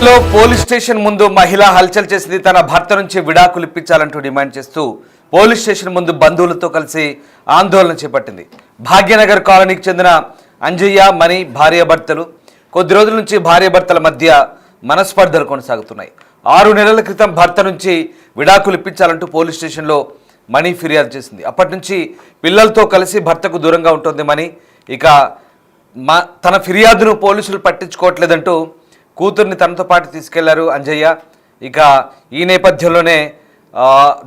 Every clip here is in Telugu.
పోలీస్ స్టేషన్ ముందు మహిళ హల్చల్ చేసింది. తన భర్త నుంచి విడాకులు ఇప్పించాలంటూ డిమాండ్ చేస్తూ పోలీస్ స్టేషన్ ముందు బంధువులతో కలిసి ఆందోళన చేపట్టింది. భాగ్యనగర్ కాలనీకి చెందిన అంజయ్య మణి భార్యాభర్తలు కొద్ది రోజుల నుంచి భార్యాభర్తల మధ్య మనస్పర్ధలు కొనసాగుతున్నాయి. 6 నెలల క్రితం భర్త నుంచి విడాకులు ఇప్పించాలంటూ పోలీస్ స్టేషన్లో మణి ఫిర్యాదు చేసింది. అప్పటి నుంచి పిల్లలతో కలిసి భర్తకు దూరంగా ఉంటుంది మణి. ఇక తన ఫిర్యాదును పోలీసులు పట్టించుకోవట్లేదంటూ కూతుర్ని తనతో పాటు తీసుకెళ్లారు అంజయ్య. ఇక ఈ నేపథ్యంలోనే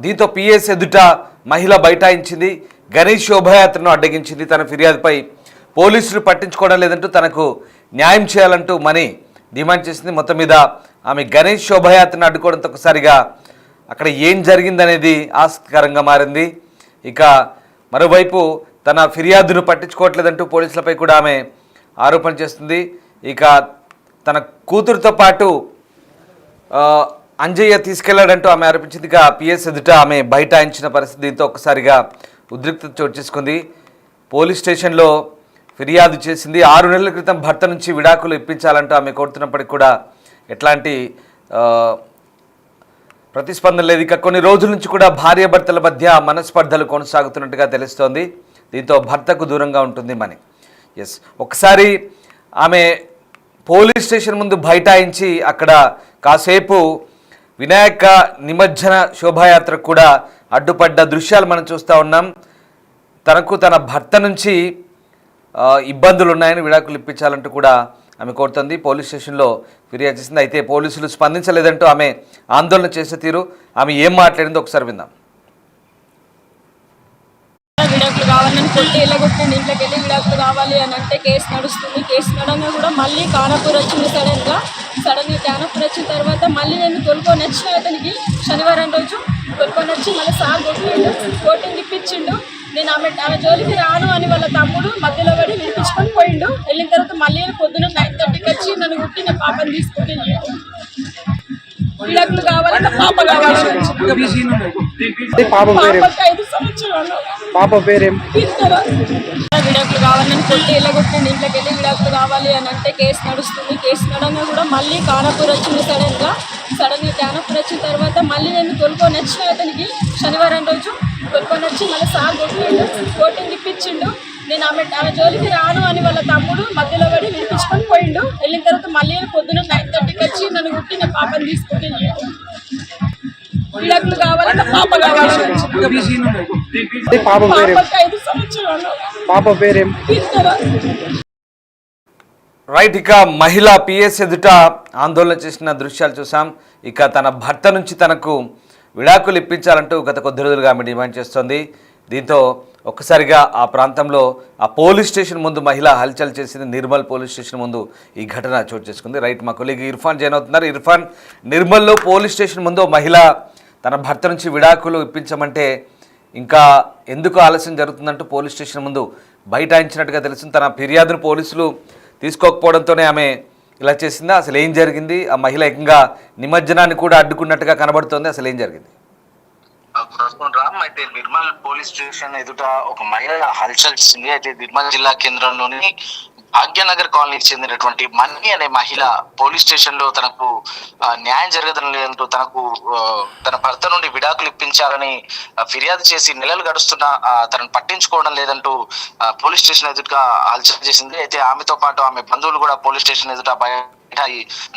దీంతో పిఎస్ ఎదుట మహిళ బైఠాయించింది. గణేష్ శోభయాత్రను అడ్డగించింది. తన ఫిర్యాదుపై పోలీసులు పట్టించుకోవడం లేదంటూ తనకు న్యాయం చేయాలంటూ మణి డిమాండ్ చేసింది. మొత్తం మీద ఆమె గణేష్ శోభయాత్రను అడ్డుకోవడంతో ఒకసారిగా అక్కడ ఏం జరిగిందనేది ఆసక్తికరంగా మారింది. ఇక మరోవైపు తన ఫిర్యాదును పట్టించుకోవట్లేదంటూ పోలీసులపై కూడా ఆమె ఆరోపణ చేస్తుంది. ఇక తన కూతురుతో పాటు అంజయ్య తీసుకెళ్లాడంటూ ఆమె ఆరోపించింది. ఇక పిఎస్ ఎదుట ఆమె బైఠాయించిన పరిస్థితి. దీంతో ఒక్కసారిగా ఉద్రిక్తత చోటు చేసుకుంది. పోలీస్ స్టేషన్లో ఫిర్యాదు చేసింది. 6 నెలల క్రితం భర్త నుంచి విడాకులు ఇప్పించాలంటూ ఆమె కోరుతున్నప్పటికీ కూడా ఎట్లాంటి ప్రతిస్పందన లేదు. ఇక కొన్ని రోజుల నుంచి కూడా భార్యాభర్తల మధ్య మనస్పర్ధలు కొనసాగుతున్నట్టుగా తెలుస్తోంది. దీంతో భర్తకు దూరంగా ఉంటుంది మణి. ఒకసారి ఆమె పోలీస్ స్టేషన్ ముందు బైఠాయించి అక్కడ కాసేపు వినాయక నిమజ్జన శోభాయాత్ర కూడా అడ్డుపడ్డ దృశ్యాలు మనం చూస్తూ ఉన్నాం. తనకు తన భర్త నుంచి ఇబ్బందులు ఉన్నాయని విడాకులు ఇప్పించాలంటూ కూడా ఆమె కోరుతుంది. పోలీస్ స్టేషన్లో ఫిర్యాదు చేసింది. అయితే పోలీసులు స్పందించలేదంటూ ఆమె ఆందోళన చేసే తీరు, ఆమె ఏం మాట్లాడిందో ఒకసారి విందాం. విడాకులు కావాలని కొట్టి వెళ్ళగొట్టండి, ఇంట్లోకి వెళ్ళి విడాకులు కావాలి అని అంటే కేసు నడుస్తుంది. కేసు నడంగా కూడా మళ్ళీ కానపూర్ వచ్చింది. సడన్గా కానపూర్ వచ్చిన తర్వాత మళ్ళీ నేను తొలుకొని వచ్చిన అతనికి శనివారం రోజు తొలుకొని వచ్చి మళ్ళీ సార్ కొట్టిండు, కోటింగ్ ఇప్పించిండు. నేను ఆమె జోలికి రాను అని వాళ్ళ తమ్ముడు మధ్యలో పడి వినిపించుకొని పోయిండు. వెళ్ళిన తర్వాత మళ్ళీ పొద్దున్న 9:30కి వచ్చి నన్ను కుట్టి నా పాపని తీసుకొని విడాకులు కావాలన్న పాప కావాలని 5 సంవత్సరాలు పాప పేరేం విడాకులు కావాలని కొట్టి వెళ్ళగొట్టండి, ఇంట్లోకి వెళ్ళి విడాకులు కావాలి అని అంటే కేసు నడుస్తుంది. కేసు నడంగా కూడా మళ్ళీ కానపూర్ వచ్చింది. సడన్గా కానపూర్ వచ్చిన తర్వాత మళ్ళీ నేను తొలుకొని వచ్చిన అతనికి శనివారం రోజు తొలుకొని వచ్చి మళ్ళీ సార్ కొట్టిండు, కోటింగ్ ఇప్పించిండు. నేను ఆమె జోలికి రాను అని వాళ్ళ తమ్ముడు మధ్యలో పడి వినిపించుకొని పోయిండు. వెళ్ళిన తర్వాత మళ్ళీ పొద్దున్న 9:30కి వచ్చి నన్ను కుట్టి నా పాపని తీసుకొని విడాకులు కావాలన్న పాప కావాలని 5 సంవత్సరాలు పాప పేరేం రైట్. ఇక మహిళ పిఎస్ ఎదుట ఆందోళన చేసిన దృశ్యాలు చూసాం. ఇక తన భర్త నుంచి తనకు విడాకులు ఇప్పించాలంటూ గత కొద్ది రోజులుగా ఆమె డిమాండ్ చేస్తోంది. దీంతో ఒక్కసారిగా ఆ ప్రాంతంలో ఆ పోలీస్ స్టేషన్ ముందు మహిళ హల్చల్ చేసింది. నిర్మల్ పోలీస్ స్టేషన్ ముందు ఈ ఘటన చోటు చేసుకుంది. రైట్, మా కొలీగ్ ఇర్ఫాన్ జాయిన్ అవుతున్నారు. ఇర్ఫాన్, నిర్మల్లో పోలీస్ స్టేషన్ ముందు మహిళ తన భర్త నుంచి విడాకులు ఇప్పించమంటే ఇంకా ఎందుకు ఆలస్యం జరుగుతుందంటూ పోలీస్ స్టేషన్ ముందు బైఠాయించినట్టుగా తెలుస్తుంది. తన ఫిర్యాదును పోలీసులు తీసుకోకపోవడంతోనే ఆమె ఇలా చేసిందా? అసలు ఏం జరిగింది? ఆ మహిళ ఏకంగా నిమజ్జనాన్ని కూడా అడ్డుకున్నట్టుగా కనబడుతోంది. అసలు ఏం జరిగింది? రామ్, అయితే నిర్మల్ పోలీస్ స్టేషన్ ఎదుట ఒక మహిళ హల్చల్ చేసింది. అయితే నిర్మల్ జిల్లా కేంద్రంలోని భాగ్యనగర్ కాలనీకి చెందినటువంటి మణి అనే మహిళ పోలీస్ స్టేషన్ లో తనకు న్యాయం జరగడం లేదంటూ తన భర్త నుండి విడాకులు ఇప్పించాలని ఫిర్యాదు చేసి నెలలు గడుస్తున్నా తనను పట్టించుకోవడం లేదంటూ పోలీస్ స్టేషన్ ఎదుట హల్చల్ చేసింది. అయితే ఆమెతో పాటు ఆమె బంధువులు కూడా పోలీస్ స్టేషన్ ఎదుట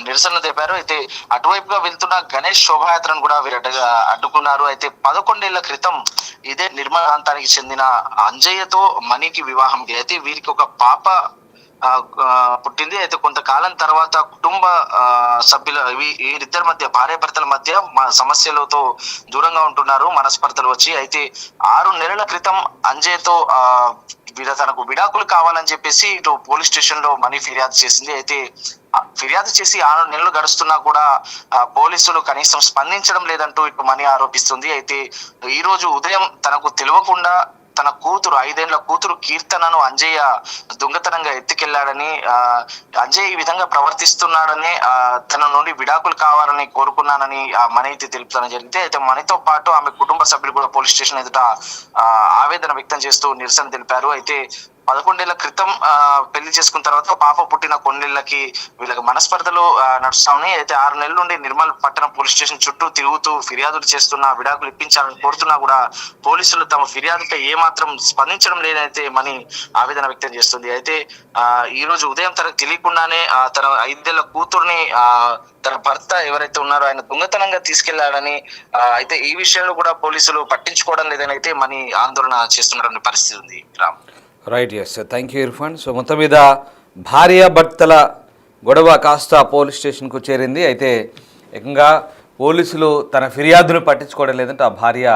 నిరసనలు తెలిపారు. అయితే అటువైపుగా వెళ్తున్న గణేష్ శోభాయాత్రను కూడా వీరు అడ్డుకున్నారు. అయితే 11 ఏళ్ల క్రితం ఇదే నిర్మల్ ప్రాంతానికి చెందిన అంజయ్యతో మణికి వివాహం. అయితే వీరికి ఒక పాప పుట్టింది. అయితే కొంతకాలం తర్వాత కుటుంబ సభ్యుల వీరిద్దరి మధ్య భార్యాభర్తల మధ్య సమస్యలతో దూరంగా ఉంటున్నారు, మనస్పర్ధలు వచ్చి. అయితే 6 నెలల క్రితం అంజయ్యతో తనకు విడాకులు కావాలని చెప్పేసి ఇటు పోలీస్ స్టేషన్ లో మణి ఫిర్యాదు చేసింది. అయితే ఫిర్యాదు చేసి 6 నెలలు గడుస్తున్నా కూడా పోలీసులు కనీసం స్పందించడం లేదంటూ ఇటు మణి ఆరోపిస్తుంది. అయితే ఈ రోజు ఉదయం తనకు తెలియకుండా తన కూతురు 5 ఏళ్ల కూతురు కీర్తనను అంజయ్య దొంగతనంగా ఎత్తుకెళ్లాడని, అంజయ్య ఈ విధంగా ప్రవర్తిస్తున్నాడని, తన నుండి విడాకులు కావాలని కోరుకున్నానని మణి అయితే తెలుపుతానని జరిగింది. అయితే మణితో పాటు ఆమె కుటుంబ సభ్యులు కూడా పోలీస్ స్టేషన్ ఎదుట ఆవేదన వ్యక్తం చేస్తూ నిరసన తెలిపారు. అయితే 11 ఏళ్ల క్రితం పెళ్లి చేసుకున్న తర్వాత పాప పుట్టిన కొన్నేళ్లకి వీళ్ళకి మనస్పర్ధలు నడుస్తా ఉన్నాయి. అయితే 6 నెలల నుండి నిర్మల్ పట్టణం పోలీస్ స్టేషన్ చుట్టూ తిరుగుతూ ఫిర్యాదులు చేస్తున్నా, విడాకులు ఇప్పించాలని కోరుతున్నా కూడా పోలీసులు తమ ఫిర్యాదుపై ఏమాత్రం స్పందించడం లేదైతే మని ఆవేదన వ్యక్తం చేస్తుంది. అయితే ఈ రోజు ఉదయం తనకు తెలియకుండానే తన 5 ఏళ్ల కూతుర్ని తన భర్త ఎవరైతే ఉన్నారో ఆయన దొంగతనంగా తీసుకెళ్లాడని, అయితే ఈ విషయంలో కూడా పోలీసులు పట్టించుకోవడం లేదని అయితే మని ఆందోళన చేస్తున్న పరిస్థితి ఉంది. Ram. Right, yes, thank you Irfan. So మొత్తం మీద భార్యాభర్తల గొడవ కాస్త పోలీస్ స్టేషన్కు చేరింది. అయితే ఏకంగా పోలీసులు తన ఫిర్యాదును పట్టించుకోవడం లేదంటే ఆ భార్య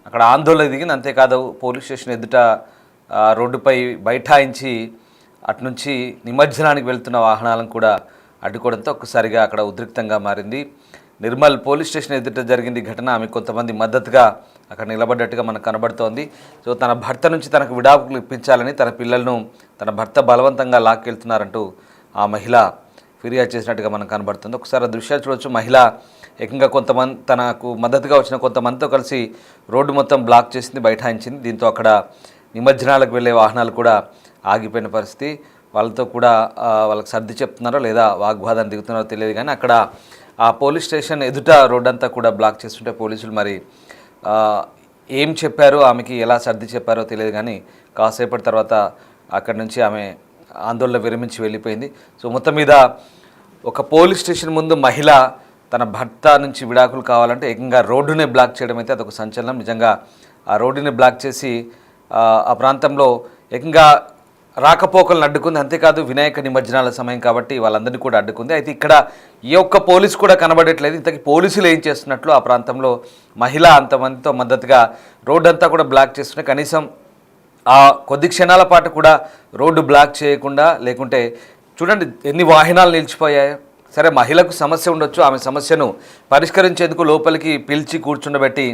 అక్కడ ఆందోళన దిగింది. అంతేకాదు పోలీస్ స్టేషన్ ఎదుట రోడ్డుపై బైఠాయించి అటునుంచి నిమజ్జనానికి వెళ్తున్న వాహనాలను కూడా అడ్డుకోవడంతో ఒక్కసారిగా అక్కడ ఉద్రిక్తంగా మారింది. నిర్మల్ పోలీస్ స్టేషన్ ఎదుట జరిగింది ఘటన. ఆమె కొంతమంది మద్దతుగా అక్కడ నిలబడ్డట్టుగా మనకు కనబడుతోంది. సో తన భర్త నుంచి తనకు విడాకులు ఇప్పించాలని తన పిల్లలను తన భర్త బలవంతంగా లాక్కెళ్తున్నారంటూ ఆ మహిళ ఫిర్యాదు చేసినట్టుగా మనకు కనబడుతుంది. ఒకసారి ఆ దృశ్యాలు చూడవచ్చు. మహిళ ఏకంగా కొంతమంది తనకు మద్దతుగా వచ్చిన కొంతమందితో కలిసి రోడ్డు మొత్తం బ్లాక్ చేసింది, బైఠాయించింది. దీంతో అక్కడ నిమజ్జనాలకు వెళ్ళే వాహనాలు కూడా ఆగిపోయిన పరిస్థితి. వాళ్ళతో కూడా వాళ్ళకి సర్ది చెప్తున్నారో లేదా వాగ్వాదాన్ని దిగుతున్నారో తెలియదు, కానీ అక్కడ ఆ పోలీస్ స్టేషన్ ఎదుట రోడ్డంతా కూడా బ్లాక్ చేస్తుంటే పోలీసులు మరి ఏం చెప్పారో, ఆమెకి ఎలా సర్ది చెప్పారో తెలియదు, కానీ కాసేపటి తర్వాత అక్కడి నుంచి ఆమె ఆందోళన విరమించి వెళ్ళిపోయింది. సో మొత్తం మీద ఒక పోలీస్ స్టేషన్ ముందు మహిళ తన భర్త నుంచి విడాకులు కావాలంటే ఏకంగా రోడ్డునే బ్లాక్ చేయడం అయితే అదొక సంచలనం. నిజంగా ఆ రోడ్డుని బ్లాక్ చేసి ఆ ప్రాంతంలో ఏకంగా రాకపోకలను అడ్డుకుంది. అంతేకాదు వినాయక నిమజ్జనాల సమయం కాబట్టి వాళ్ళందరినీ కూడా అడ్డుకుంది. అయితే ఇక్కడ ఏ ఒక్క పోలీసు కూడా కనబడట్లేదు. ఇంతకీ పోలీసులు ఏం చేస్తున్నట్లు ఆ ప్రాంతంలో మహిళ అంతమందితో మద్దతుగా రోడ్డు అంతా కూడా బ్లాక్ చేస్తుంటే కనీసం ఆ కొద్ది క్షణాల పాటు కూడా రోడ్డు బ్లాక్ చేయకుండా, లేకుంటే చూడండి ఎన్ని వాహనాలు నిలిచిపోయాయో. సరే, మహిళకు సమస్య ఉండొచ్చు, ఆమె సమస్యను పరిష్కరించేందుకు లోపలికి పిలిచి కూర్చుండబెట్టి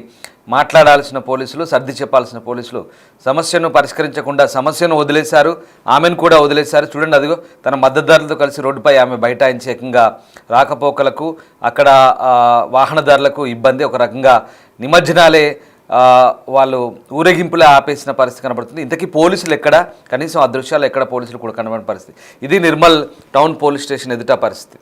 మాట్లాడాల్సిన పోలీసులు, సర్ది చెప్పాల్సిన పోలీసులు సమస్యను పరిష్కరించకుండా సమస్యను వదిలేశారు, ఆమెను కూడా వదిలేశారు. చూడండి, అదిగో తన మద్దతుదారులతో కలిసి రోడ్డుపై ఆమె బైఠాయించి ఏకంగా రాకపోకలకు, అక్కడ వాహనదారులకు ఇబ్బంది. ఒక రకంగా నిమజ్జనాలే వాళ్ళు ఊరేగింపులే ఆపేసిన పరిస్థితి కనబడుతుంది. ఇంతకీ పోలీసులు ఎక్కడ, కనీసం ఆ దృశ్యాలు ఎక్కడ పోలీసులు కూడా కనబడిన పరిస్థితి. ఇది నిర్మల్ టౌన్ పోలీస్ స్టేషన్ ఎదుట పరిస్థితి.